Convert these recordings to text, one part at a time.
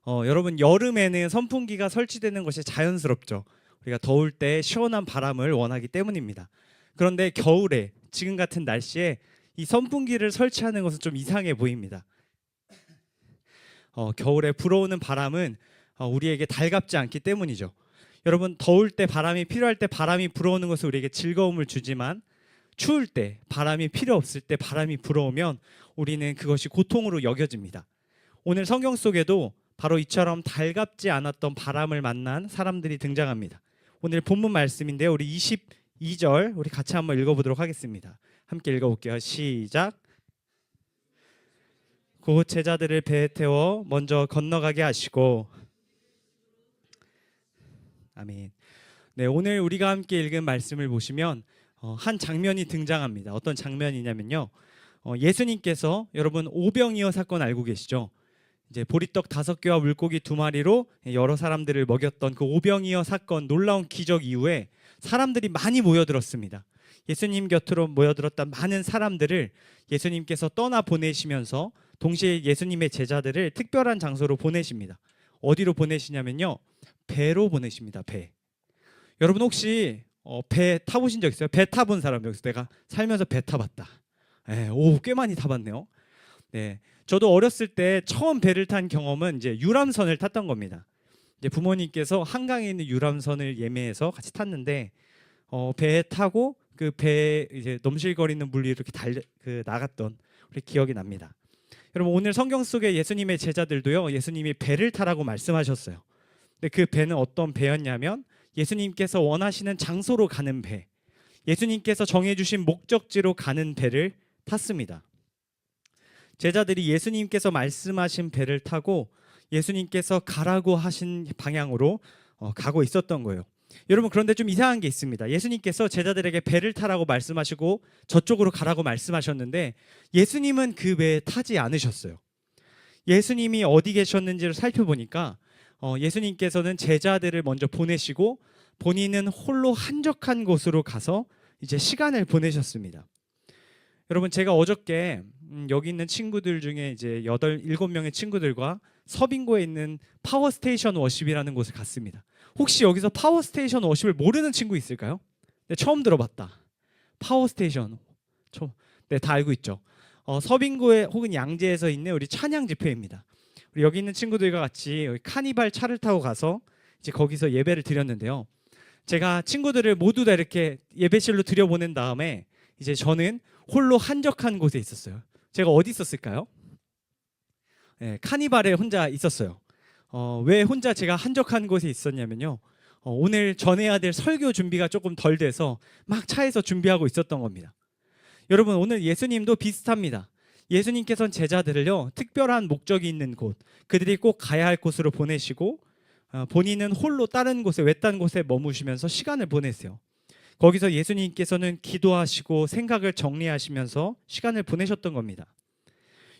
여러분, 여름에는 선풍기가 설치되는 것이 자연스럽죠. 우리가 더울 때 시원한 바람을 원하기 때문입니다. 그런데 겨울에 지금 같은 날씨에 이 선풍기를 설치하는 것은 좀 이상해 보입니다. 겨울에 불어오는 바람은 우리에게 달갑지 않기 때문이죠. 여러분, 더울 때 바람이 필요할 때 바람이 불어오는 것은 우리에게 즐거움을 주지만 추울 때 바람이 필요 없을 때 바람이 불어오면 우리는 그것이 고통으로 여겨집니다. 오늘 성경 속에도 바로 이처럼 달갑지 않았던 바람을 만난 사람들이 등장합니다. 오늘 본문 말씀인데요. 우리 22절 우리 같이 한번 읽어보도록 하겠습니다. 함께 읽어볼게요. 시작. 곧 제자들을 배에 태워 먼저 건너가게 하시고. 아멘. 네, 오늘 우리가 함께 읽은 말씀을 보시면 한 장면이 등장합니다. 어떤 장면이냐면요. 예수님께서 여러분 오병이어 사건 알고 계시죠? 이제 보리떡 5개와 물고기 2마리로 여러 사람들을 먹였던 그 오병이어 사건, 놀라운 기적 이후에 사람들이 많이 모여들었습니다. 예수님 곁으로 모여들었던 많은 사람들을 예수님께서 떠나 보내시면서 동시에 예수님의 제자들을 특별한 장소로 보내십니다. 어디로 보내시냐면요, 배로 보내십니다. 배. 여러분 혹시 배 타보신 적 있어요? 배 타본 사람 여기서 내가 살면서 배 타봤다. 꽤 많이 타봤네요. 네, 저도 어렸을 때 처음 배를 탄 경험은 이제 유람선을 탔던 겁니다. 이제 부모님께서 한강에 있는 유람선을 예매해서 같이 탔는데 배에 타고 그 배에 이제 넘실거리는 물 위로 이렇게 나갔던 우리 기억이 납니다. 여러분, 오늘 성경 속에 예수님의 제자들도요, 예수님이 배를 타라고 말씀하셨어요. 근데 그 배는 어떤 배였냐면 예수님께서 원하시는 장소로 가는 배, 예수님께서 정해주신 목적지로 가는 배를 탔습니다. 제자들이 예수님께서 말씀하신 배를 타고 예수님께서 가라고 하신 방향으로 가고 있었던 거예요. 여러분, 그런데 좀 이상한 게 있습니다. 예수님께서 제자들에게 배를 타라고 말씀하시고 저쪽으로 가라고 말씀하셨는데 예수님은 그 배에 타지 않으셨어요. 예수님이 어디 계셨는지를 살펴보니까 예수님께서는 제자들을 먼저 보내시고 본인은 홀로 한적한 곳으로 가서 이제 시간을 보내셨습니다. 여러분, 제가 어저께 여기 있는 친구들 중에 이제 7명의 친구들과 서빙고에 있는 파워스테이션 워십이라는 곳에 갔습니다. 혹시 여기서 파워스테이션 워십을 모르는 친구 있을까요? 네, 처음 들어봤다. 파워스테이션. 네, 다 알고 있죠. 서빙고에 혹은 양재에서 있는 우리 찬양 집회입니다. 우리 여기 있는 친구들과 같이 여기 카니발 차를 타고 가서 이제 거기서 예배를 드렸는데요. 제가 친구들을 모두 다 이렇게 예배실로 들여보낸 다음에 이제 저는 홀로 한적한 곳에 있었어요. 제가 어디 있었을까요? 네, 카니발에 혼자 있었어요. 왜 혼자 제가 한적한 곳에 있었냐면요, 오늘 전해야 될 설교 준비가 조금 덜 돼서 막 차에서 준비하고 있었던 겁니다. 여러분, 오늘 예수님도 비슷합니다. 예수님께서는 제자들을요, 특별한 목적이 있는 곳, 그들이 꼭 가야 할 곳으로 보내시고 본인은 홀로 다른 곳에, 외딴 곳에 머무시면서 시간을 보내세요. 거기서 예수님께서는 기도하시고 생각을 정리하시면서 시간을 보내셨던 겁니다.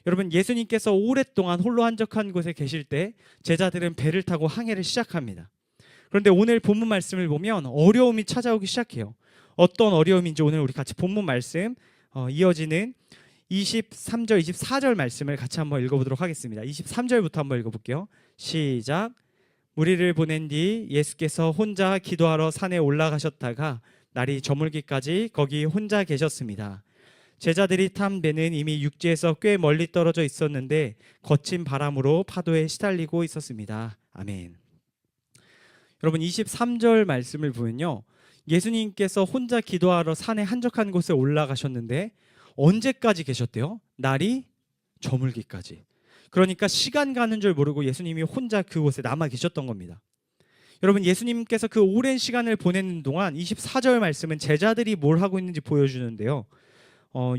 여러분, 예수님께서 오랫동안 홀로 한적한 곳에 계실 때 제자들은 배를 타고 항해를 시작합니다. 그런데 오늘 본문 말씀을 보면 어려움이 찾아오기 시작해요. 어떤 어려움인지 오늘 우리 같이 본문 말씀 이어지는 23절, 24절 말씀을 같이 한번 읽어보도록 하겠습니다. 23절부터 한번 읽어볼게요. 시작. 무리를 보낸 뒤 예수께서 혼자 기도하러 산에 올라가셨다가 날이 저물기까지 거기 혼자 계셨습니다. 제자들이 탄 배는 이미 육지에서 꽤 멀리 떨어져 있었는데 거친 바람으로 파도에 시달리고 있었습니다. 아멘. 여러분, 23절 말씀을 보면요, 예수님께서 혼자 기도하러 산에 한적한 곳에 올라가셨는데 언제까지 계셨대요? 날이 저물기까지. 그러니까 시간 가는 줄 모르고 예수님이 혼자 그곳에 남아 계셨던 겁니다. 여러분, 예수님께서 그 오랜 시간을 보내는 동안 24절 말씀은 제자들이 뭘 하고 있는지 보여주는데요,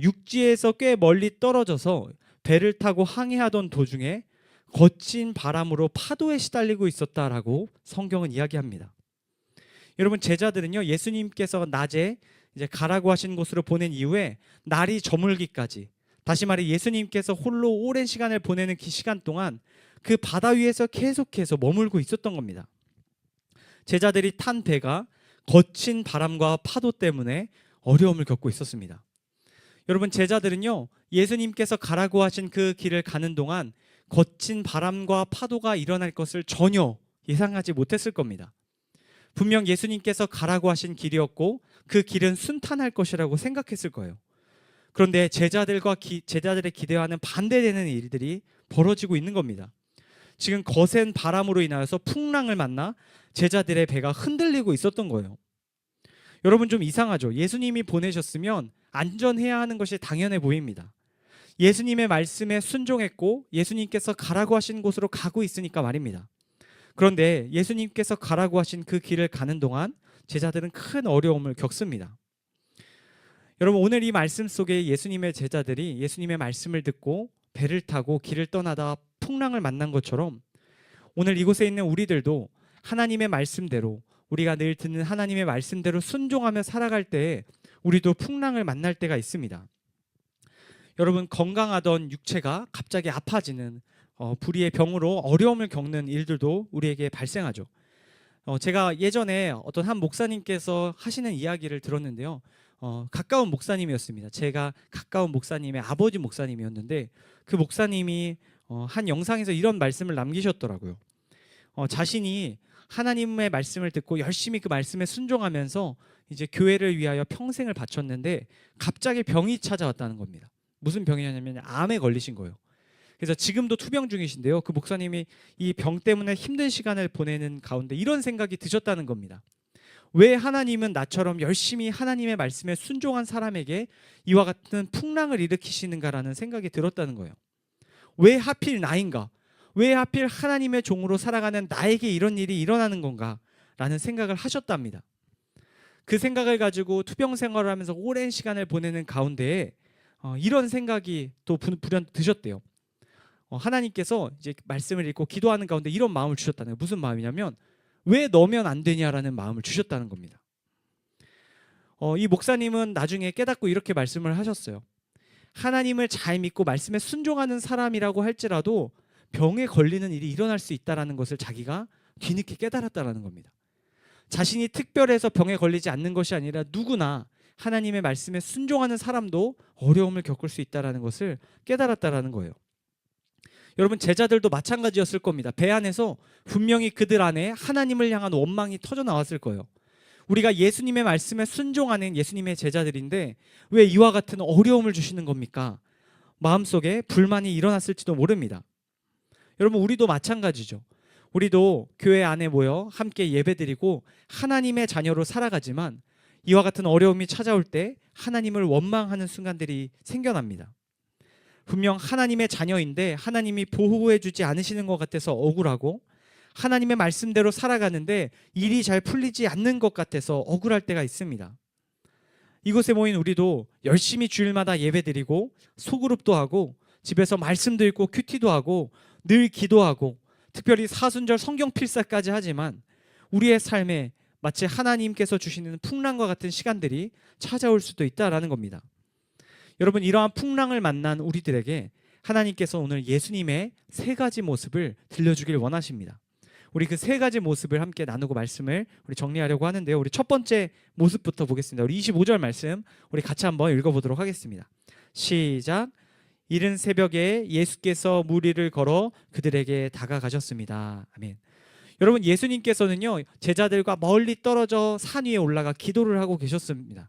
육지에서 꽤 멀리 떨어져서 배를 타고 항해하던 도중에 거친 바람으로 파도에 시달리고 있었다라고 성경은 이야기합니다. 여러분, 제자들은요, 예수님께서 낮에 이제 가라고 하신 곳으로 보낸 이후에 날이 저물기까지, 다시 말해 예수님께서 홀로 오랜 시간을 보내는 그 시간 동안 그 바다 위에서 계속해서 머물고 있었던 겁니다. 제자들이 탄 배가 거친 바람과 파도 때문에 어려움을 겪고 있었습니다. 여러분, 제자들은요, 예수님께서 가라고 하신 그 길을 가는 동안 거친 바람과 파도가 일어날 것을 전혀 예상하지 못했을 겁니다. 분명 예수님께서 가라고 하신 길이었고 그 길은 순탄할 것이라고 생각했을 거예요. 그런데 제자들의 기대와는 반대되는 일들이 벌어지고 있는 겁니다. 지금 거센 바람으로 인하여서 풍랑을 만나 제자들의 배가 흔들리고 있었던 거예요. 여러분, 좀 이상하죠? 예수님이 보내셨으면 안전해야 하는 것이 당연해 보입니다. 예수님의 말씀에 순종했고 예수님께서 가라고 하신 곳으로 가고 있으니까 말입니다. 그런데 예수님께서 가라고 하신 그 길을 가는 동안 제자들은 큰 어려움을 겪습니다. 여러분, 오늘 이 말씀 속에 예수님의 제자들이 예수님의 말씀을 듣고 배를 타고 길을 떠나다 풍랑을 만난 것처럼 오늘 이곳에 있는 우리들도 하나님의 말씀대로, 우리가 늘 듣는 하나님의 말씀대로 순종하며 살아갈 때에 우리도 풍랑을 만날 때가 있습니다. 여러분, 건강하던 육체가 갑자기 아파지는 불의의 병으로 어려움을 겪는 일들도 우리에게 발생하죠. 제가 예전에 어떤 한 목사님께서 하시는 이야기를 들었는데요. 가까운 목사님이었습니다. 제가 가까운 목사님의 아버지 목사님이었는데 그 목사님이 한 영상에서 이런 말씀을 남기셨더라고요. 자신이 하나님의 말씀을 듣고 열심히 그 말씀에 순종하면서 이제 교회를 위하여 평생을 바쳤는데 갑자기 병이 찾아왔다는 겁니다. 무슨 병이냐면 암에 걸리신 거예요. 그래서 지금도 투병 중이신데요. 그 목사님이 이 병 때문에 힘든 시간을 보내는 가운데 이런 생각이 드셨다는 겁니다. 왜 하나님은 나처럼 열심히 하나님의 말씀에 순종한 사람에게 이와 같은 풍랑을 일으키시는가라는 생각이 들었다는 거예요. 왜 하필 나인가? 왜 하필 하나님의 종으로 살아가는 나에게 이런 일이 일어나는 건가? 라는 생각을 하셨답니다. 그 생각을 가지고 투병 생활을 하면서 오랜 시간을 보내는 가운데에 이런 생각이 또 불현듯 드셨대요. 하나님께서 이제 말씀을 읽고 기도하는 가운데 이런 마음을 주셨다는 거예요. 무슨 마음이냐면 왜 너면 안 되냐라는 마음을 주셨다는 겁니다. 이 목사님은 나중에 깨닫고 이렇게 말씀을 하셨어요. 하나님을 잘 믿고 말씀에 순종하는 사람이라고 할지라도 병에 걸리는 일이 일어날 수 있다는 것을 자기가 뒤늦게 깨달았다는 겁니다. 자신이 특별해서 병에 걸리지 않는 것이 아니라 누구나 하나님의 말씀에 순종하는 사람도 어려움을 겪을 수 있다는 것을 깨달았다는 거예요. 여러분, 제자들도 마찬가지였을 겁니다. 배 안에서 분명히 그들 안에 하나님을 향한 원망이 터져 나왔을 거예요. 우리가 예수님의 말씀에 순종하는 예수님의 제자들인데 왜 이와 같은 어려움을 주시는 겁니까? 마음속에 불만이 일어났을지도 모릅니다. 여러분, 우리도 마찬가지죠. 우리도 교회 안에 모여 함께 예배드리고 하나님의 자녀로 살아가지만 이와 같은 어려움이 찾아올 때 하나님을 원망하는 순간들이 생겨납니다. 분명 하나님의 자녀인데 하나님이 보호해주지 않으시는 것 같아서 억울하고 하나님의 말씀대로 살아가는데 일이 잘 풀리지 않는 것 같아서 억울할 때가 있습니다. 이곳에 모인 우리도 열심히 주일마다 예배드리고 소그룹도 하고 집에서 말씀도 읽고 큐티도 하고 늘 기도하고 특별히 사순절 성경 필사까지 하지만 우리의 삶에 마치 하나님께서 주시는 풍랑과 같은 시간들이 찾아올 수도 있다라는 겁니다. 여러분, 이러한 풍랑을 만난 우리들에게 하나님께서 오늘 예수님의 세 가지 모습을 들려주길 원하십니다. 우리 그 세 가지 모습을 함께 나누고 말씀을 우리 정리하려고 하는데요. 우리 첫 번째 모습부터 보겠습니다. 우리 25절 말씀 우리 같이 한번 읽어보도록 하겠습니다. 시작. 이른 새벽에 예수께서 물 위를 걸어 그들에게 다가가셨습니다. 아멘. 여러분, 예수님께서는요 제자들과 멀리 떨어져 산 위에 올라가 기도를 하고 계셨습니다.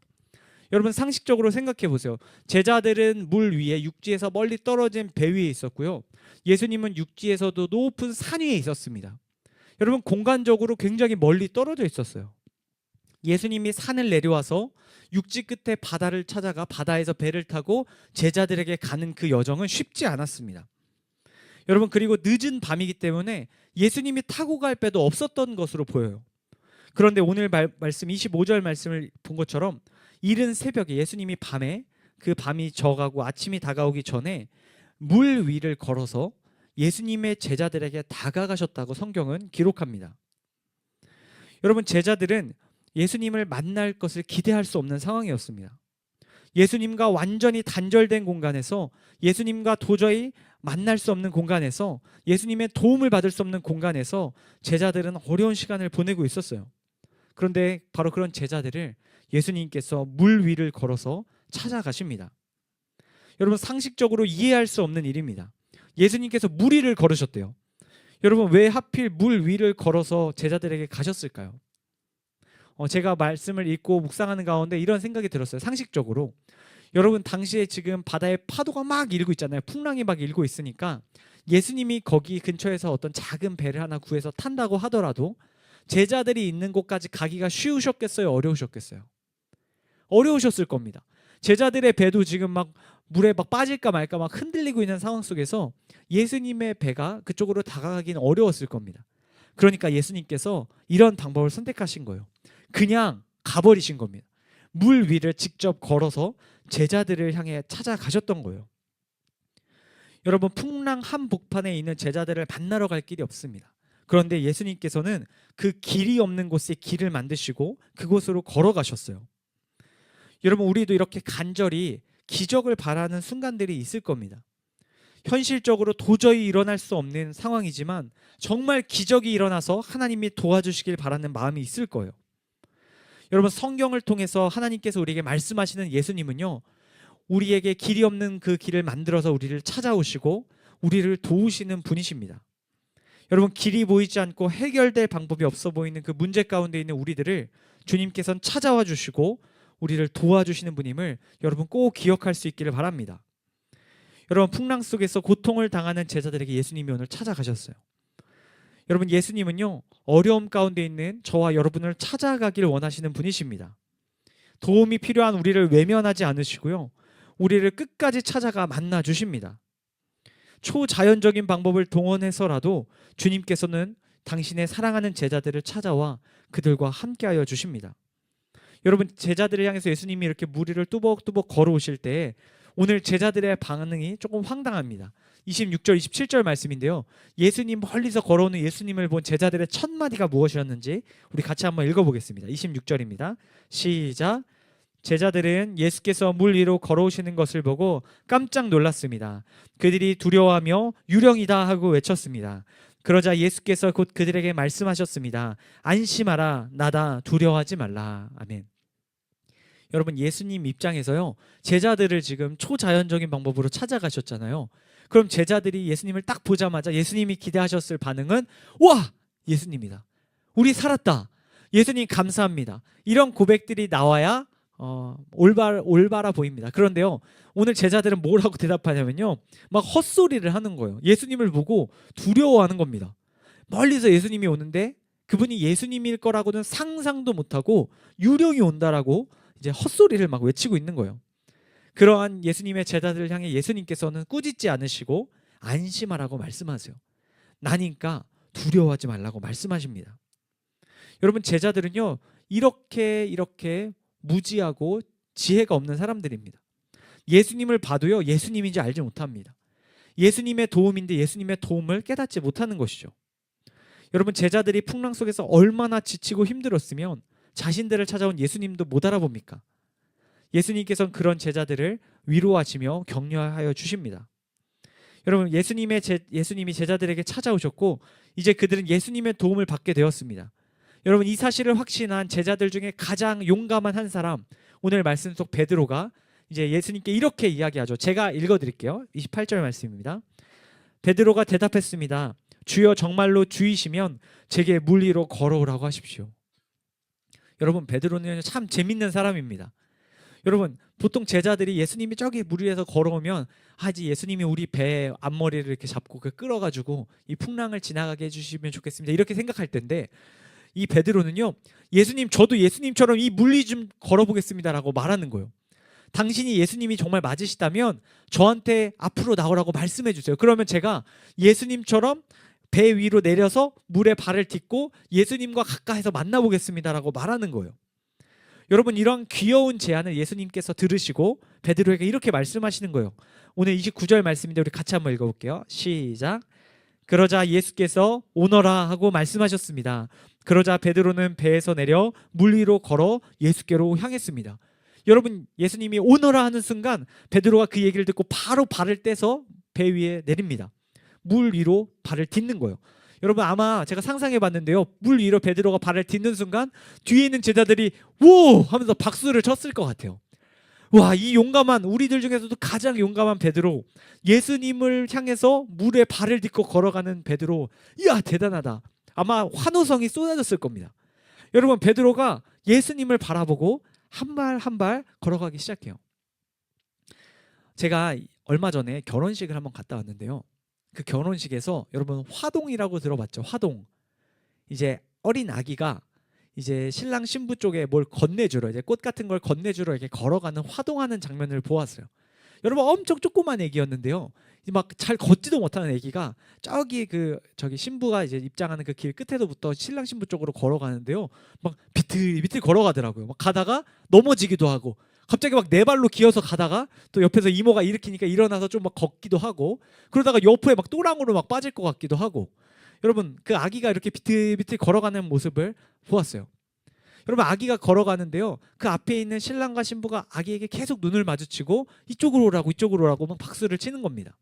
여러분, 상식적으로 생각해 보세요. 제자들은 물 위에 육지에서 멀리 떨어진 배 위에 있었고요. 예수님은 육지에서도 높은 산 위에 있었습니다. 여러분, 공간적으로 굉장히 멀리 떨어져 있었어요. 예수님이 산을 내려와서 육지 끝에 바다를 찾아가 바다에서 배를 타고 제자들에게 가는 그 여정은 쉽지 않았습니다. 여러분, 그리고 늦은 밤이기 때문에 예수님이 타고 갈 배도 없었던 것으로 보여요. 그런데 오늘 말씀 25절 말씀을 본 것처럼 이른 새벽에 예수님이 밤에 그 밤이 저가고 아침이 다가오기 전에 물 위를 걸어서 예수님의 제자들에게 다가가셨다고 성경은 기록합니다. 여러분, 제자들은 예수님을 만날 것을 기대할 수 없는 상황이었습니다. 예수님과 완전히 단절된 공간에서, 예수님과 도저히 만날 수 없는 공간에서, 예수님의 도움을 받을 수 없는 공간에서 제자들은 어려운 시간을 보내고 있었어요. 그런데 바로 그런 제자들을 예수님께서 물 위를 걸어서 찾아가십니다. 여러분, 상식적으로 이해할 수 없는 일입니다. 예수님께서 물 위를 걸으셨대요. 여러분 왜 하필 물 위를 걸어서 제자들에게 가셨을까요? 제가 말씀을 읽고 묵상하는 가운데 이런 생각이 들었어요. 상식적으로 여러분 당시에 지금 바다에 파도가 막 일고 있잖아요. 풍랑이 막 일고 있으니까 예수님이 거기 근처에서 어떤 작은 배를 하나 구해서 탄다고 하더라도 제자들이 있는 곳까지 가기가 쉬우셨겠어요? 어려우셨겠어요? 어려우셨을 겁니다. 제자들의 배도 지금 막 물에 막 빠질까 말까 막 흔들리고 있는 상황 속에서 예수님의 배가 그쪽으로 다가가기는 어려웠을 겁니다. 그러니까 예수님께서 이런 방법을 선택하신 거예요. 그냥 가버리신 겁니다. 물 위를 직접 걸어서 제자들을 향해 찾아가셨던 거예요. 여러분 풍랑 한복판에 있는 제자들을 만나러 갈 길이 없습니다. 그런데 예수님께서는 그 길이 없는 곳에 길을 만드시고 그곳으로 걸어가셨어요. 여러분 우리도 이렇게 간절히 기적을 바라는 순간들이 있을 겁니다. 현실적으로 도저히 일어날 수 없는 상황이지만 정말 기적이 일어나서 하나님이 도와주시길 바라는 마음이 있을 거예요. 여러분 성경을 통해서 하나님께서 우리에게 말씀하시는 예수님은요, 우리에게 길이 없는 그 길을 만들어서 우리를 찾아오시고 우리를 도우시는 분이십니다. 여러분 길이 보이지 않고 해결될 방법이 없어 보이는 그 문제 가운데 있는 우리들을 주님께서는 찾아와 주시고 우리를 도와주시는 분임을 여러분 꼭 기억할 수 있기를 바랍니다. 여러분 풍랑 속에서 고통을 당하는 제자들에게 예수님이 오늘 찾아가셨어요. 여러분 예수님은요 어려움 가운데 있는 저와 여러분을 찾아가길 원하시는 분이십니다. 도움이 필요한 우리를 외면하지 않으시고요, 우리를 끝까지 찾아가 만나 주십니다. 초자연적인 방법을 동원해서라도 주님께서는 당신의 사랑하는 제자들을 찾아와 그들과 함께하여 주십니다. 여러분 제자들을 향해서 예수님이 이렇게 물 위를 뚜벅뚜벅 걸어오실 때 오늘 제자들의 반응이 조금 황당합니다. 26절 27절 말씀인데요, 예수님 멀리서 걸어오는 예수님을 본 제자들의 첫 마디가 무엇이었는지 우리 같이 한번 읽어보겠습니다. 26절입니다. 시작. 제자들은 예수께서 물 위로 걸어오시는 것을 보고 깜짝 놀랐습니다. 그들이 두려워하며 유령이다 하고 외쳤습니다. 그러자 예수께서 곧 그들에게 말씀하셨습니다. 안심하라, 나다, 두려워하지 말라. 아멘. 여러분 예수님 입장에서요 제자들을 지금 초자연적인 방법으로 찾아가셨잖아요. 그럼 제자들이 예수님을 딱 보자마자 예수님이 기대하셨을 반응은 와! 예수님이다. 우리 살았다. 예수님 감사합니다. 이런 고백들이 나와야 올바라 보입니다. 그런데요 오늘 제자들은 뭐라고 대답하냐면요 막 헛소리를 하는 거예요. 예수님을 보고 두려워하는 겁니다. 멀리서 예수님이 오는데 그분이 예수님일 거라고는 상상도 못하고 유령이 온다라고 이제 헛소리를 막 외치고 있는 거예요. 그러한 예수님의 제자들을 향해 예수님께서는 꾸짖지 않으시고 안심하라고 말씀하세요. 나니까 두려워하지 말라고 말씀하십니다. 여러분 제자들은요 이렇게 무지하고 지혜가 없는 사람들입니다. 예수님을 봐도요 예수님인지 알지 못합니다. 예수님의 도움인데 예수님의 도움을 깨닫지 못하는 것이죠. 여러분 제자들이 풍랑 속에서 얼마나 지치고 힘들었으면 자신들을 찾아온 예수님도 못 알아봅니까? 예수님께서는 그런 제자들을 위로하시며 격려하여 주십니다. 여러분 예수님이 제자들에게 찾아오셨고 이제 그들은 예수님의 도움을 받게 되었습니다. 여러분 이 사실을 확신한 제자들 중에 가장 용감한 한 사람, 오늘 말씀 속 베드로가 이제 예수님께 이렇게 이야기하죠. 제가 읽어드릴게요. 28절 말씀입니다. 베드로가 대답했습니다. 주여 정말로 주이시면 제게 물 위로 걸어오라고 하십시오. 여러분 베드로는 참 재밌는 사람입니다. 여러분 보통 제자들이 예수님이 저기 물 위에서 걸어오면 이제 예수님이 우리 배 앞머리를 이렇게 잡고 끌어가지고 이 풍랑을 지나가게 해주시면 좋겠습니다 이렇게 생각할 텐데 이 베드로는요 예수님 저도 예수님처럼 이 물 위 좀 걸어보겠습니다라고 말하는 거예요. 당신이 예수님이 정말 맞으시다면 저한테 앞으로 나오라고 말씀해 주세요. 그러면 제가 예수님처럼 배 위로 내려서 물에 발을 딛고 예수님과 가까이서 만나보겠습니다라고 말하는 거예요. 여러분 이런 귀여운 제안을 예수님께서 들으시고 베드로에게 이렇게 말씀하시는 거예요. 오늘 29절 말씀인데 우리 같이 한번 읽어볼게요. 시작. 그러자 예수께서 오너라 하고 말씀하셨습니다. 그러자 베드로는 배에서 내려 물 위로 걸어 예수께로 향했습니다. 여러분 예수님이 오너라 하는 순간 베드로가 그 얘기를 듣고 바로 발을 떼서 배 위에 내립니다. 물 위로 발을 딛는 거예요. 여러분 아마 제가 상상해 봤는데요 물 위로 베드로가 발을 딛는 순간 뒤에 있는 제자들이 오! 하면서 박수를 쳤을 것 같아요. 와, 이 용감한, 우리들 중에서도 가장 용감한 베드로, 예수님을 향해서 물에 발을 딛고 걸어가는 베드로, 이야 대단하다. 아마 환호성이 쏟아졌을 겁니다. 여러분, 베드로가 예수님을 바라보고 한 발 한 발 걸어가기 시작해요. 제가 얼마 전에 결혼식을 한번 갔다 왔는데요. 그 결혼식에서 여러분 화동이라고 들어봤죠? 화동. 이제 어린 아기가 이제 신랑 신부 쪽에 뭘 건네주러, 이제 꽃 같은 걸 건네주러 이렇게 걸어가는 화동하는 장면을 보았어요. 여러분, 엄청 조그만 애기였는데요. 막 잘 걷지도 못하는 애기가 저기 신부가 이제 입장하는 그 길 끝에서부터 신랑 신부 쪽으로 걸어가는데요. 막 비틀비틀 걸어가더라고요. 막 가다가 넘어지기도 하고, 갑자기 막 네 발로 기어서 가다가 또 옆에서 이모가 일으키니까 일어나서 좀 막 걷기도 하고, 그러다가 옆에 막 또랑으로 막 빠질 것 같기도 하고. 여러분, 그 아기가 이렇게 비틀비틀 걸어가는 모습을 보았어요. 여러분, 아기가 걸어가는데요, 그 앞에 있는 신랑과 신부가 아기에게 계속 눈을 마주치고 이쪽으로 오라고 막 박수를 치는 겁니다.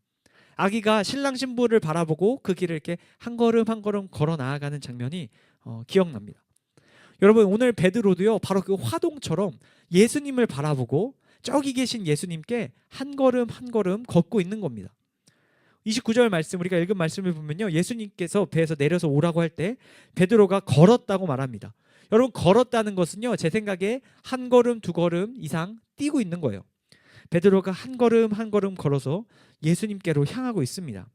아기가 신랑 신부를 바라보고 그 길을 이렇게 한 걸음 한 걸음 걸어 나아가는 장면이 기억납니다. 여러분, 오늘 베드로도요, 바로 그 화동처럼 예수님을 바라보고 저기 계신 예수님께 한 걸음 한 걸음 걷고 있는 겁니다. 29절 말씀, 우리가 읽은 말씀을 보면요, 예수님께서 배에서 내려서 오라고 할 때 베드로가 걸었다고 말합니다. 여러분, 걸었다는 것은요, 제 생각에 한 걸음 두 걸음 이상 뛰고 있는 거예요. 베드로가 한 걸음 한 걸음 걸어서 예수님께로 향하고 있습니다.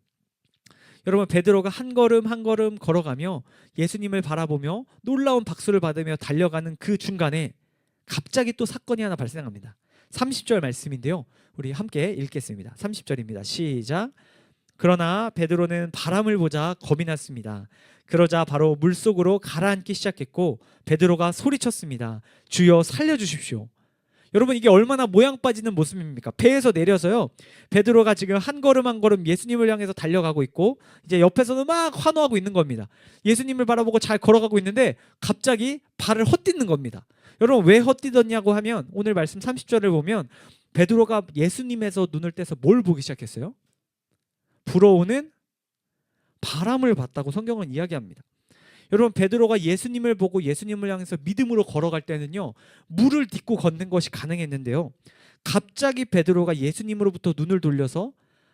여러분, 베드로가 한 걸음 한 걸음 걸어가며 예수님을 바라보며 놀라운 박수를 받으며 달려가는 그 중간에 갑자기 또 사건이 하나 발생합니다. 30절 말씀인데요, 우리 함께 읽겠습니다. 30절입니다. 시작. 그러나 베드로는 바람을 보자 겁이 났습니다. 그러자 바로 물속으로 가라앉기 시작했고 베드로가 소리쳤습니다. 주여 살려주십시오. 여러분, 이게 얼마나 모양 빠지는 모습입니까? 배에서 내려서요, 베드로가 지금 한 걸음 한 걸음 예수님을 향해서 달려가고 있고, 이제 옆에서는 막 환호하고 있는 겁니다. 예수님을 바라보고 잘 걸어가고 있는데 갑자기 발을 헛디는 겁니다. 여러분, 왜 헛디었냐고 하면 오늘 말씀 30절을 보면 베드로가 예수님에서 눈을 떼서 뭘 보기 시작했어요? 불어오는 바람을 봤다고 성경은 이야기합니다. 여러분, 베드로가 예수님을 보고 예수님을 향해서 믿음으로 걸어갈 때는요, 물을 딛고 걷는 것이 가능했는데요, 갑자기 베드로가 예수님으로부터 눈을 돌려서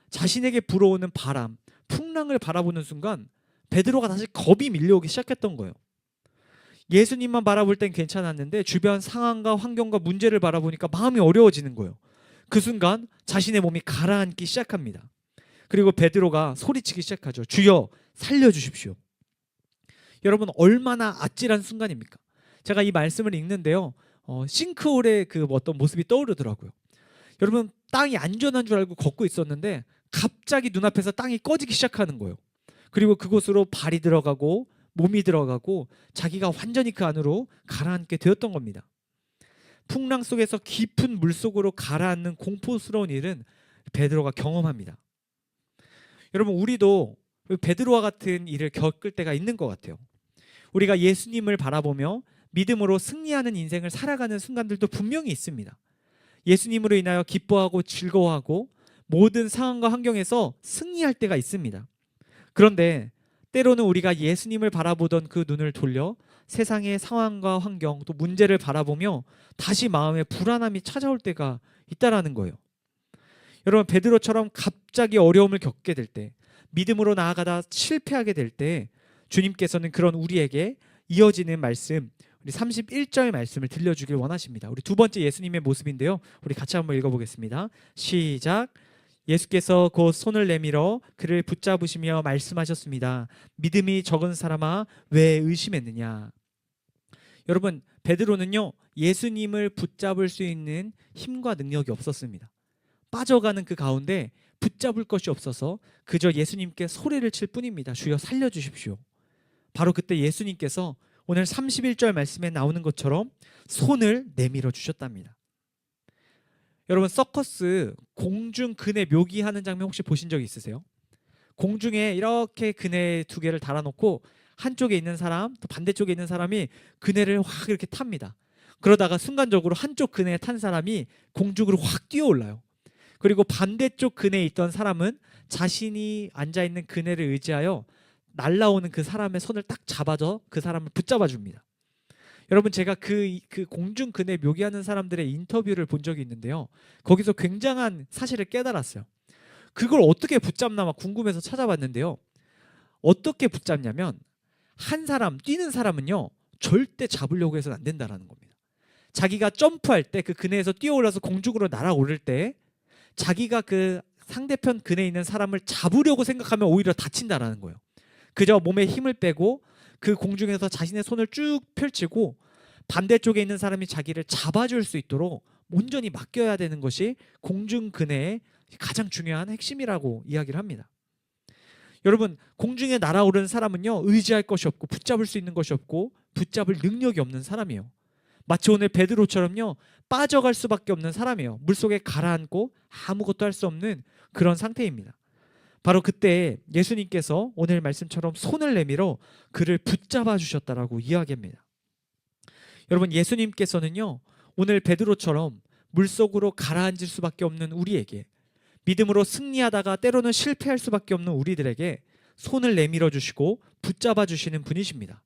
자신에게 불어오는 바람, 풍랑을 바라보는 순간 베드로가 다시 겁이 밀려오기 시작했던 거예요. 예수님만 바라볼 땐 괜찮았는데 주변 상황과 환경과 문제를 바라보니까 마음이 어려워지는 거예요. 그 순간 자신의 몸이 가라앉기 시작합니다. 그리고 베드로가 소리치기 시작하죠. 주여 살려주십시오. 여러분, 얼마나 아찔한 순간입니까? 제가 이 말씀을 읽는데요, 싱크홀의 그 어떤 모습이 떠오르더라고요. 여러분, 땅이 안전한 줄 알고 걷고 있었는데 갑자기 눈앞에서 땅이 꺼지기 시작하는 거예요. 그리고 그곳으로 발이 들어가고 몸이 들어가고 자기가 완전히 그 안으로 가라앉게 되었던 겁니다. 풍랑 속에서 깊은 물속으로 가라앉는 공포스러운 일은 베드로가 경험합니다. 여러분, 우리도 베드로와 같은 일을 겪을 때가 있는 것 같아요. 우리가 예수님을 바라보며 믿음으로 승리하는 인생을 살아가는 순간들도 분명히 있습니다. 예수님으로 인하여 기뻐하고 즐거워하고 모든 상황과 환경에서 승리할 때가 있습니다. 그런데 때로는 우리가 예수님을 바라보던 그 눈을 돌려 세상의 상황과 환경 또 문제를 바라보며 다시 마음에 불안함이 찾아올 때가 있다라는 거예요. 여러분, 베드로처럼 갑자기 어려움을 겪게 될 때, 믿음으로 나아가다 실패하게 될 때 주님께서는 그런 우리에게 이어지는 말씀, 우리 31절 말씀을 들려주길 원하십니다. 우리 두 번째 예수님의 모습인데요, 우리 같이 한번 읽어보겠습니다. 시작. 예수께서 곧 손을 내밀어 그를 붙잡으시며 말씀하셨습니다. 믿음이 적은 사람아 왜 의심했느냐. 여러분, 베드로는요, 예수님을 붙잡을 수 있는 힘과 능력이 없었습니다. 빠져가는 그 가운데 붙잡을 것이 없어서 그저 예수님께 소리를 칠 뿐입니다. 주여 살려주십시오. 바로 그때 예수님께서 오늘 31절 말씀에 나오는 것처럼 손을 내밀어 주셨답니다. 여러분, 서커스 공중 그네 묘기하는 장면 혹시 보신 적 있으세요? 공중에 이렇게 그네 두 개를 달아놓고 한쪽에 있는 사람 또 반대쪽에 있는 사람이 그네를 확 이렇게 탑니다. 그러다가 순간적으로 한쪽 그네에 탄 사람이 공중으로 확 뛰어올라요. 그리고 반대쪽 그네에 있던 사람은 자신이 앉아있는 그네를 의지하여 날아오는 그 사람의 손을 딱 잡아서 그 사람을 붙잡아 줍니다. 여러분 제가 그 공중 그네 묘기하는 사람들의 인터뷰를 본 적이 있는데요. 거기서 굉장한 사실을 깨달았어요. 그걸 어떻게 붙잡나 막 궁금해서 찾아봤는데요. 어떻게 붙잡냐면 한 사람 뛰는 사람은요 절대 잡으려고 해서는 안 된다라는 겁니다. 자기가 점프할 때 그 그네에서 뛰어올라서 공중으로 날아오를 때 자기가 그 상대편 그네에 있는 사람을 잡으려고 생각하면 오히려 다친다라는 거예요. 그저 몸에 힘을 빼고 그 공중에서 자신의 손을 쭉 펼치고 반대쪽에 있는 사람이 자기를 잡아줄 수 있도록 온전히 맡겨야 되는 것이 공중 그네의 가장 중요한 핵심이라고 이야기를 합니다. 여러분 공중에 날아오르는 사람은요 의지할 것이 없고 붙잡을 수 있는 것이 없고 붙잡을 능력이 없는 사람이에요. 마치 오늘 베드로처럼요 빠져갈 수밖에 없는 사람이에요. 물속에 가라앉고 아무것도 할 수 없는 그런 상태입니다. 바로 그때 예수님께서 오늘 말씀처럼 손을 내밀어 그를 붙잡아 주셨다라고 이야기합니다. 여러분 예수님께서는요 오늘 베드로처럼 물속으로 가라앉을 수밖에 없는 우리에게, 믿음으로 승리하다가 때로는 실패할 수밖에 없는 우리들에게 손을 내밀어 주시고 붙잡아 주시는 분이십니다.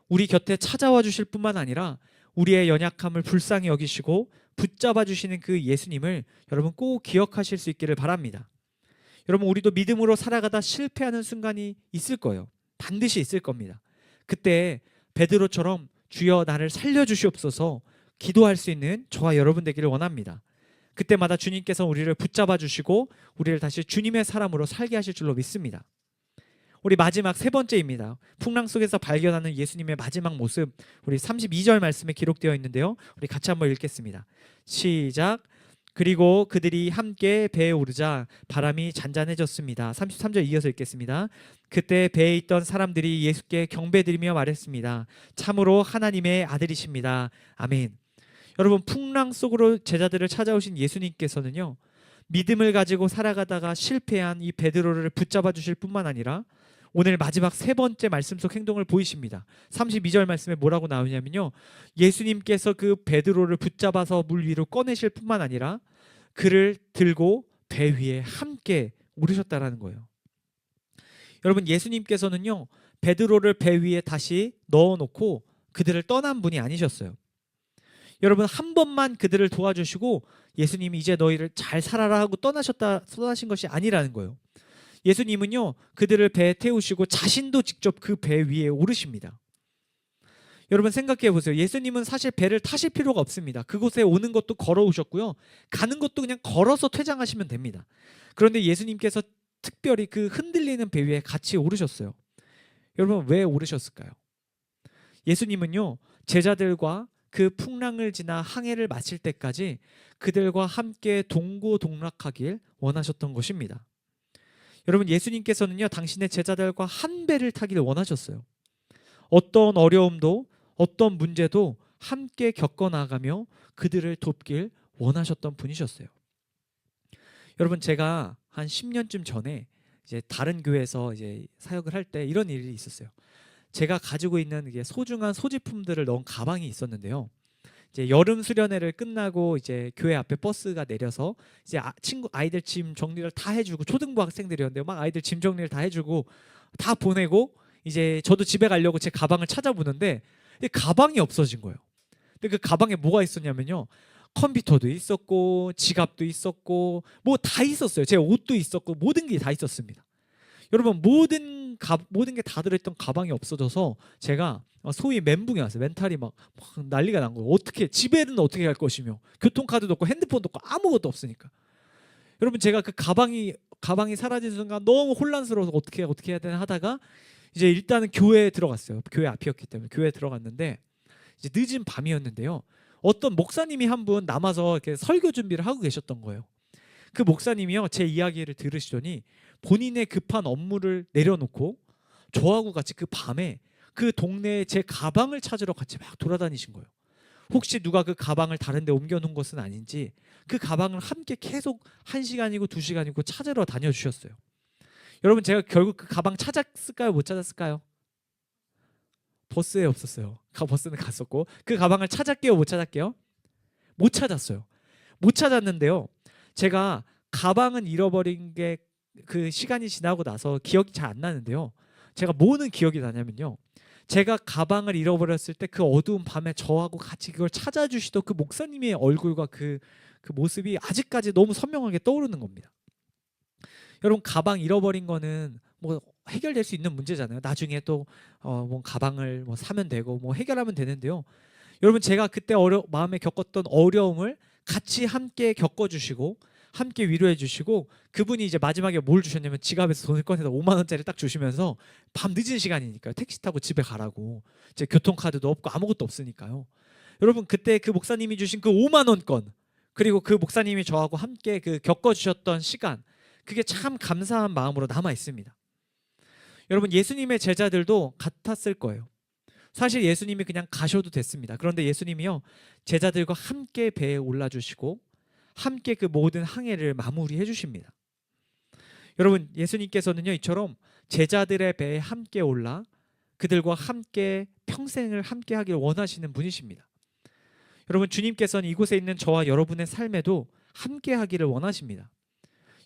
우리 곁에 찾아와 주실 뿐만 아니라 우리의 연약함을 불쌍히 여기시고 붙잡아 주시는 그 예수님을 여러분 꼭 기억하실 수 있기를 바랍니다. 여러분 우리도 믿음으로 살아가다 실패하는 순간이 있을 거예요. 반드시 있을 겁니다. 그때 베드로처럼 주여 나를 살려주시옵소서 기도할 수 있는 저와 여러분 되기를 원합니다. 그때마다 주님께서 우리를 붙잡아 주시고 우리를 다시 주님의 사람으로 살게 하실 줄로 믿습니다. 우리 마지막 세 번째입니다. 풍랑 속에서 발견하는 예수님의 마지막 모습, 우리 32절 말씀에 기록되어 있는데요. 우리 같이 한번 읽겠습니다. 시작. 그리고 그들이 함께 배에 오르자 바람이 잔잔해졌습니다. 33절 이어서 읽겠습니다. 그때 배에 있던 사람들이 예수께 경배드리며 말했습니다. 참으로 하나님의 아들이십니다. 아멘. 여러분 풍랑 속으로 제자들을 찾아오신 예수님께서는요 믿음을 가지고 살아가다가 실패한 이 베드로를 붙잡아 주실 뿐만 아니라 오늘 마지막 세 번째 말씀 속 행동을 보이십니다. 32절 말씀에 뭐라고 나오냐면요 예수님께서 그 베드로를 붙잡아서 물 위로 꺼내실 뿐만 아니라 그를 들고 배 위에 함께 오르셨다라는 거예요. 여러분 예수님께서는요 베드로를 배 위에 다시 넣어놓고 그들을 떠난 분이 아니셨어요. 여러분 한 번만 그들을 도와주시고 예수님이 이제 너희를 잘 살아라 하고 떠나신 것이 아니라는 거예요. 예수님은요 그들을 배에 태우시고 자신도 직접 그 배 위에 오르십니다. 여러분 생각해 보세요. 예수님은 사실 배를 타실 필요가 없습니다. 그곳에 오는 것도 걸어오셨고요 가는 것도 그냥 걸어서 퇴장하시면 됩니다. 그런데 예수님께서 특별히 그 흔들리는 배 위에 같이 오르셨어요. 여러분 왜 오르셨을까요? 예수님은요 제자들과 그 풍랑을 지나 항해를 마칠 때까지 그들과 함께 동고동락하길 원하셨던 것입니다. 여러분 예수님께서는요 당신의 제자들과 한 배를 타기를 원하셨어요. 어떤 어려움도 어떤 문제도 함께 겪어나가며 그들을 돕길 원하셨던 분이셨어요. 여러분 제가 한 10년쯤 전에 이제 다른 교회에서 이제 사역을 할 때 이런 일이 있었어요. 제가 가지고 있는 이게 소중한 소지품들을 넣은 가방이 있었는데요. 이제 여름 수련회를 끝나고 이제 교회 앞에 버스가 내려서 이제 아이들 짐 정리를 다 해주고 초등부 학생들이었는데요. 막 아이들 짐 정리를 다 해주고 다 보내고 이제 저도 집에 가려고 제 가방을 찾아보는데 가방이 없어진 거예요. 근데 그 가방에 뭐가 있었냐면요. 컴퓨터도 있었고 지갑도 있었고 뭐 다 있었어요. 제 옷도 있었고 모든 게 다 있었습니다. 여러분 모든 게 다 들어있던 가방이 없어져서 제가 소위 멘붕이 왔어요. 멘탈이 막 난리가 난 거예요. 어떻게 집에는 어떻게 갈 것이며 교통카드도 없고 핸드폰도 없고 아무것도 없으니까. 여러분 제가 그 가방이 사라진 순간 너무 혼란스러워서 어떻게 해야 되나 하다가 이제 일단은 교회에 들어갔어요. 교회 앞이었기 때문에 교회에 들어갔는데 이제 늦은 밤이었는데요. 어떤 목사님이 한 분 남아서 이렇게 설교 준비를 하고 계셨던 거예요. 그 목사님이요 제 이야기를 들으시더니 본인의 급한 업무를 내려놓고 저하고 같이 그 밤에 그 동네에 제 가방을 찾으러 같이 막 돌아다니신 거예요. 혹시 누가 그 가방을 다른 데 옮겨놓은 것은 아닌지 그 가방을 함께 계속 1시간이고 2시간이고 찾으러 다녀주셨어요. 여러분 제가 결국 그 가방 찾았을까요? 못 찾았을까요? 버스에 없었어요. 버스는 갔었고 그 가방을 찾았게요? 못 찾았게요? 못 찾았어요. 못 찾았는데요. 제가 가방은 잃어버린 게 그 시간이 지나고 나서 기억이 잘 안 나는데요. 제가 뭐는 기억이 나냐면요. 제가 가방을 잃어버렸을 때 그 어두운 밤에 저하고 같이 그걸 찾아주시던 그 목사님의 얼굴과 그 모습이 아직까지 너무 선명하게 떠오르는 겁니다. 여러분, 가방 잃어버린 거는 뭐 해결될 수 있는 문제잖아요. 나중에 또 뭐 가방을 뭐 사면 되고 뭐 해결하면 되는데요. 여러분, 제가 그때 마음에 겪었던 어려움을 같이 함께 겪어주시고 함께 위로해 주시고, 그분이 이제 마지막에 뭘 주셨냐면 지갑에서 돈을 꺼내서 5만 원짜리 딱 주시면서, 밤 늦은 시간이니까요, 택시 타고 집에 가라고, 이제 교통카드도 없고 아무것도 없으니까요. 여러분, 그때 그 목사님이 주신 그 5만 원권, 그리고 그 목사님이 저하고 함께 그 겪어주셨던 시간, 그게 참 감사한 마음으로 남아 있습니다. 여러분, 예수님의 제자들도 같았을 거예요. 사실 예수님이 그냥 가셔도 됐습니다. 그런데 예수님이요, 제자들과 함께 배에 올라주시고 함께 그 모든 항해를 마무리해 주십니다. 여러분, 예수님께서는요, 이처럼 제자들의 배에 함께 올라 그들과 함께 평생을 함께 하길 원하시는 분이십니다. 여러분, 주님께서는 이곳에 있는 저와 여러분의 삶에도 함께 하기를 원하십니다.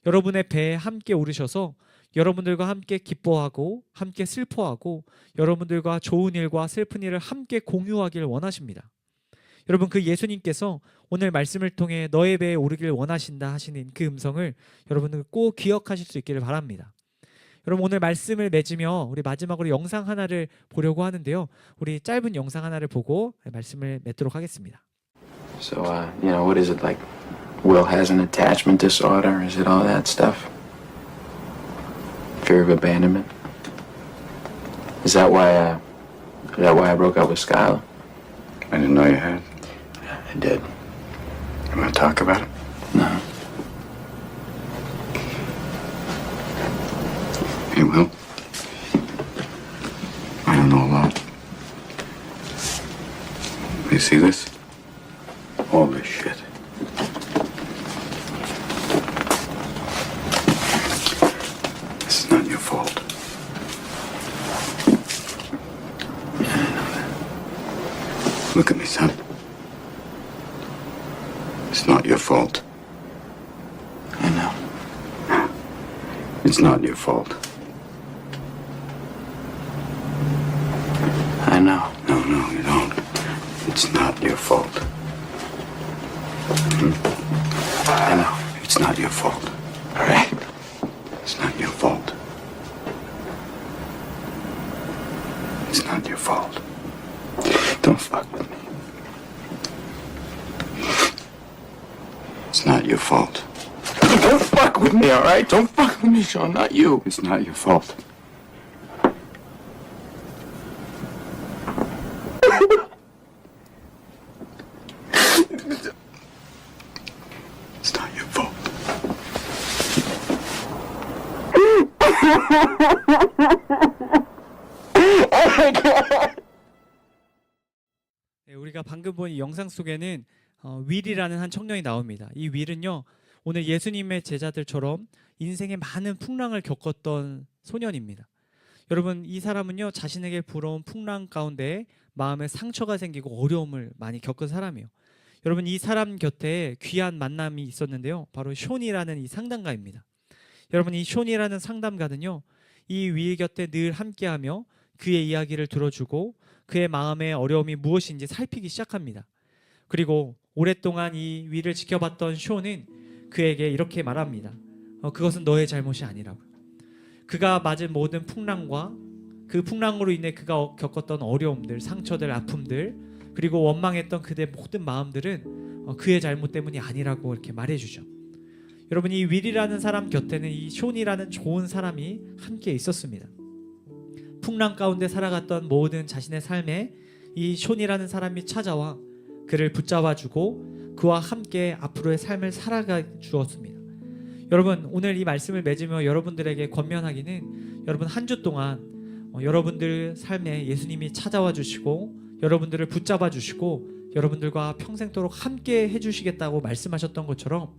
여러분의 배에 함께 오르셔서 여러분들과 함께 기뻐하고 함께 슬퍼하고 여러분들과 좋은 일과 슬픈 일을 함께 공유하길 원하십니다. 여러분, 그 예수님께서 오늘 말씀을 통해 너의 배에 오르길 원하신다 하시는 그 음성을 여러분들 꼭 기억하실 수 있기를 바랍니다. 여러분, 오늘 말씀을 맺으며 우리 마지막으로 영상 하나를 보려고 하는데요. 우리 짧은 영상 하나를 보고 말씀을 맺도록 하겠습니다. So, what is it like? Will has an attachment disorder? Is it all that stuff? Fear of abandonment? Is that why I broke up with Skylar? I didn't know you had. I did. You want to talk about it? No. Hey, Will. I don't know a lot. You see this? All this shit. This is not your fault. Look at me, son. It's not your fault. I know. It's not your fault. I know. No, you don't. It's not your fault. I know. It's not your fault. All right. It's not your fault. It's not your fault. Don't fuck with me. It's not your fault. Don't fuck with me, all right? Don't fuck with me, Sean. Not you. It's not your fault. It's not your fault. 네, 우리가 방금 본 이 영상 속에는 윌이라는 한 청년이 나옵니다. 이 윌은요, 오늘 예수님의 제자들처럼 인생의 많은 풍랑을 겪었던 소년입니다. 여러분, 이 사람은요, 자신에게 불어온 풍랑 가운데 마음에 상처가 생기고 어려움을 많이 겪은 사람이에요. 여러분, 이 사람 곁에 귀한 만남이 있었는데요, 바로 숀이라는 이 상담가입니다. 여러분, 이 숀이라는 상담가는요, 이 윌 곁에 늘 함께하며 그의 이야기를 들어주고 그의 마음의 어려움이 무엇인지 살피기 시작합니다. 그리고 오랫동안 이 윌을 지켜봤던 숀은 그에게 이렇게 말합니다. 그것은 너의 잘못이 아니라고요. 그가 맞은 모든 풍랑과 그 풍랑으로 인해 그가 겪었던 어려움들, 상처들, 아픔들, 그리고 원망했던 그의 모든 마음들은 그의 잘못 때문이 아니라고 이렇게 말해주죠. 여러분, 이 윌이라는 사람 곁에는 이 숀이라는 좋은 사람이 함께 있었습니다. 풍랑 가운데 살아갔던 모든 자신의 삶에 이 숀이라는 사람이 찾아와 그를 붙잡아주고 그와 함께 앞으로의 삶을 살아가 주었습니다. 여러분, 오늘 이 말씀을 맺으며 여러분들에게 권면하기는, 여러분 한 주 동안 여러분들 삶에 예수님이 찾아와 주시고 여러분들을 붙잡아 주시고 여러분들과 평생도록 함께 해주시겠다고 말씀하셨던 것처럼,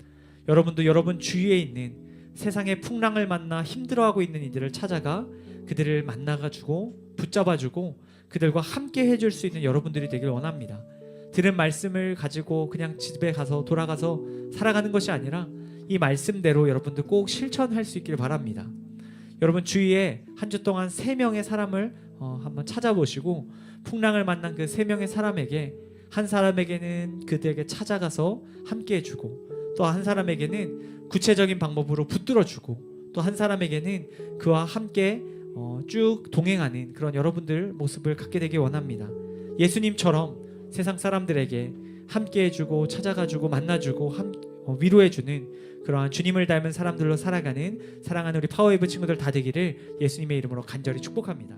여러분도 여러분 주위에 있는 세상의 풍랑을 만나 힘들어하고 있는 이들을 찾아가 그들을 만나가지고 붙잡아주고 그들과 함께 해줄 수 있는 여러분들이 되길 원합니다. 들은 말씀을 가지고 그냥 집에 가서 돌아가서 살아가는 것이 아니라 이 말씀대로 여러분들 꼭 실천할 수 있길 바랍니다. 여러분 주위에 한 주 동안 3명의 사람을 한번 찾아보시고 풍랑을 만난 그 3명의 사람에게 한 사람에게는 그들에게 찾아가서 함께 해주고 또 한 사람에게는 구체적인 방법으로 붙들어주고 또 한 사람에게는 그와 함께 쭉 동행하는 그런 여러분들 모습을 갖게 되길 원합니다. 예수님처럼 세상 사람들에게 함께 해주고 찾아가주고 만나주고 위로해주는 그러한 주님을 닮은 사람들로 살아가는 사랑하는 우리 파워웨이브 친구들 다 되기를 예수님의 이름으로 간절히 축복합니다.